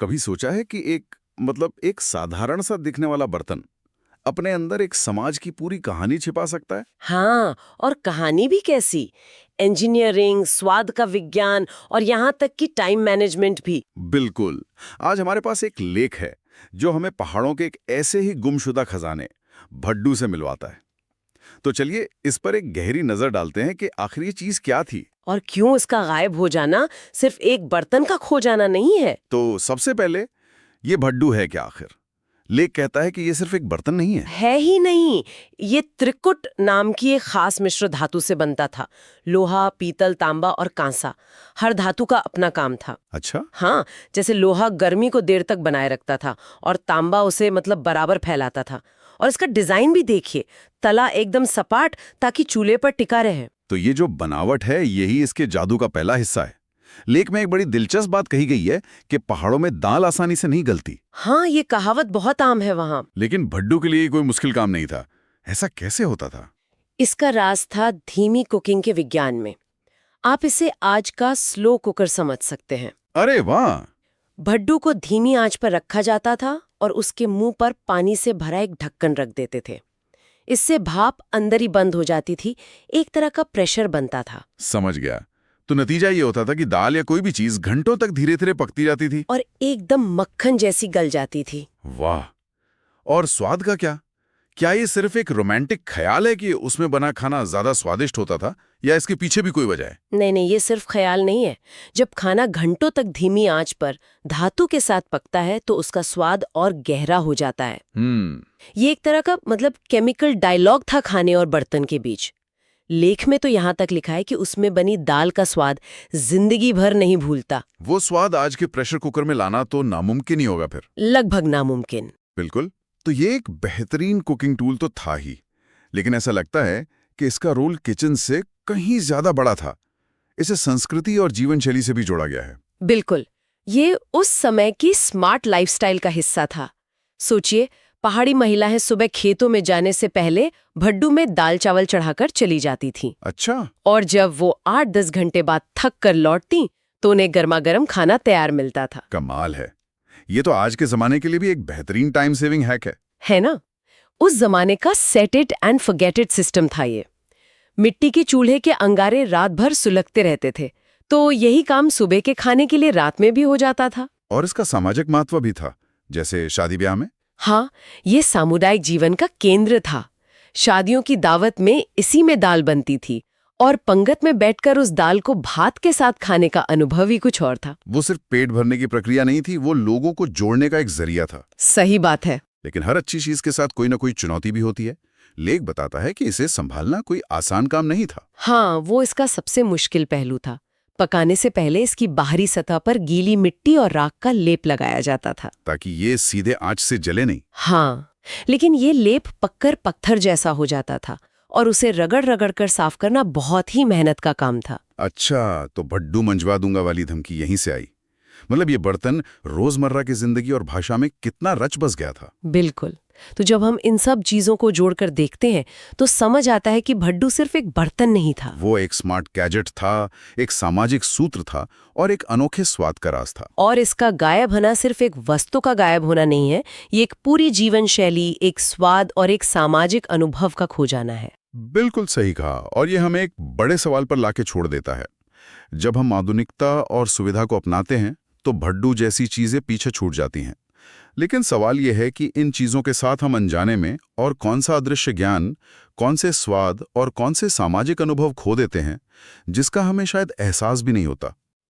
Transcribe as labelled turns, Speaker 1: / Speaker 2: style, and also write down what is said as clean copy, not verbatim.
Speaker 1: कभी सोचा है कि एक साधारण सा दिखने वाला बर्तन अपने अंदर एक समाज की पूरी कहानी छिपा सकता है?
Speaker 2: हाँ, और कहानी भी कैसी। इंजीनियरिंग, स्वाद का विज्ञान और यहाँ तक कि टाइम मैनेजमेंट भी।
Speaker 1: बिल्कुल। आज हमारे पास एक लेख है जो हमें पहाड़ों के एक ऐसे ही गुमशुदा खजाने भड्डू से मिलवाता है। तो चलिए इस पर एक गहरी नजर डालते हैं कि आखिर ये चीज क्या थी।
Speaker 2: और क्यों इसका गायब हो जाना सिर्फ एक बर्तन का खो जाना नहीं है।
Speaker 1: तो सबसे पहले ये भड्डू है क्या आखिर? लेख कहता है कि ये सिर्फ एक बर्तन नहीं है।
Speaker 2: है ही नहीं, ये त्रिकुट नाम की एक खास मिश्र धातु से बनता था। लोहा, पीतल, तांबा और कांसा, हर धातु का अपना काम था।
Speaker 1: अच्छा।
Speaker 2: हाँ, जैसे लोहा गर्मी को देर तक बनाए रखता था और तांबा उसे बराबर फैलाता था। और इसका डिजाइन भी देखिए, तला एकदम सपाट ताकि चूल्हे पर टिका रहे।
Speaker 1: तो ये जो बनावट है यही इसके जादू का पहला हिस्सा है। लेख में एक बड़ी दिलचस्प बात कही गई है कि पहाड़ों में दाल आसानी से नहीं गलती।
Speaker 2: हाँ, ये कहावत बहुत आम है वहां।
Speaker 1: लेकिन भड्डू के लिए कोई मुश्किल काम नहीं था। ऐसा कैसे होता था?
Speaker 2: इसका राज था धीमी कुकिंग के विज्ञान में। आप इसे आज का स्लो कुकर समझ सकते हैं।
Speaker 1: अरे वाह!
Speaker 2: भड्डू को धीमी आंच पर रखा जाता था और उसके मुंह पर पानी से भरा एक ढक्कन रख देते थे। इससे भाप अंदर ही बंद हो जाती थी, एक तरह का प्रेशर बनता था।
Speaker 1: समझ गया। तो नतीजा ये होता था कि दाल या कोई भी चीज घंटों तक धीरे धीरे पकती जाती थी
Speaker 2: और एकदम मक्खन जैसी गल जाती थी।
Speaker 1: वाह! और स्वाद का क्या? क्या ये सिर्फ एक रोमांटिक ख्याल है कि उसमें बना खाना ज्यादा स्वादिष्ट होता था, या इसके पीछे भी कोई वजह है?
Speaker 2: नहीं, ये सिर्फ ख्याल नहीं है। जब खाना घंटों तक धीमी आंच पर धातु के साथ पकता है तो उसका स्वाद और गहरा हो जाता है। ये एक तरह का केमिकल डायलॉग था खाने और बर्तन के बीच। लेख में तो यहाँ तक लिखा है कि उसमें बनी दाल का स्वाद जिंदगी भर नहीं भूलता।
Speaker 1: वो स्वाद आज के प्रेशर कुकर में लाना तो नामुमकिन ही होगा फिर।
Speaker 2: लगभग नामुमकिन।
Speaker 1: बिल्कुल। तो ये एक बेहतरीन कुकिंग टूल तो था ही, लेकिन ऐसा लगता है कि इसका रोल किचन से कहीं ज्यादा बड़ा था। इसे संस्कृति और जीवन शैली से भी जोड़ा गया है।
Speaker 2: बिल्कुल, ये उस समय की स्मार्ट लाइफस्टाइल का हिस्सा था। सोचिए, पहाड़ी महिलाएं सुबह खेतों में जाने से पहले भड्डू में दाल चावल चढ़ाकर चली जाती थीं।
Speaker 1: अच्छा।
Speaker 2: और जब वो 8-10 घंटे बाद थक कर लौटती तो उन्हें गर्मा गर्म खाना तैयार मिलता था।
Speaker 1: कमाल है। ये तो आज के जमाने के लिए भी एक बेहतरीन टाइम सेविंग हैक
Speaker 2: है ना? उस जमाने का set it and forget it system था ये। मिट्टी के चूल्हे के अंगारे रात भर सुलगते रहते थे, तो यही काम सुबह के खाने के लिए रात में भी हो जाता था।
Speaker 1: और इसका सामाजिक महत्व भी था, जैसे शादी ब्याह में।
Speaker 2: हाँ, ये सामुदायिक जीवन का केंद्र था। शादियों की दावत में इसी में दाल बनती थी और पंगत में बैठकर उस दाल को भात के साथ खाने का अनुभव ही कुछ और था।
Speaker 1: वो सिर्फ पेट भरने की प्रक्रिया नहीं थी, वो लोगों को जोड़ने का एक जरिया था।
Speaker 2: सही बात है।
Speaker 1: लेकिन हर अच्छी चीज के साथ कोई ना कोई चुनौती भी होती है। लेख बताता है कि इसे संभालना कोई आसान काम नहीं था।
Speaker 2: हाँ, वो इसका सबसे मुश्किल पहलू था। पकाने से पहले इसकी बाहरी सतह पर गीली मिट्टी और राख का लेप लगाया जाता था,
Speaker 1: ताकि ये सीधे आंच से जले नहीं।
Speaker 2: हाँ, लेकिन ये लेप पककर पत्थर जैसा हो जाता था और उसे रगड़ रगड़ कर साफ करना बहुत ही मेहनत का काम था।
Speaker 1: अच्छा, तो भड्डू मंजवा दूंगा वाली धमकी यहीं से आई। मतलब ये बर्तन रोजमर्रा की जिंदगी और भाषा में कितना रच बस गया था।
Speaker 2: बिल्कुल। तो जब हम इन सब चीजों को जोड़कर देखते हैं तो समझ आता है कि भड्डू सिर्फ एक बर्तन नहीं था।
Speaker 1: वो एक स्मार्ट गैजेट था, एक सामाजिक सूत्र था और एक अनोखे स्वाद का राज था।
Speaker 2: और इसका गायब होना सिर्फ एक वस्तु का गायब होना नहीं है, ये एक पूरी जीवन शैली, एक स्वाद और एक सामाजिक अनुभव का खो जाना है।
Speaker 1: बिल्कुल सही कहा। और ये हमें एक बड़े सवाल पर लाके छोड़ देता है। जब हम आधुनिकता और सुविधा को अपनाते हैं तो भड्डू जैसी चीजें पीछे छूट जाती हैं। लेकिन सवाल यह है कि इन चीजों के साथ हम अनजाने में और कौन सा अदृश्य ज्ञान, कौन से स्वाद और कौन से सामाजिक अनुभव खो देते हैं जिसका हमें शायद एहसास भी नहीं होता।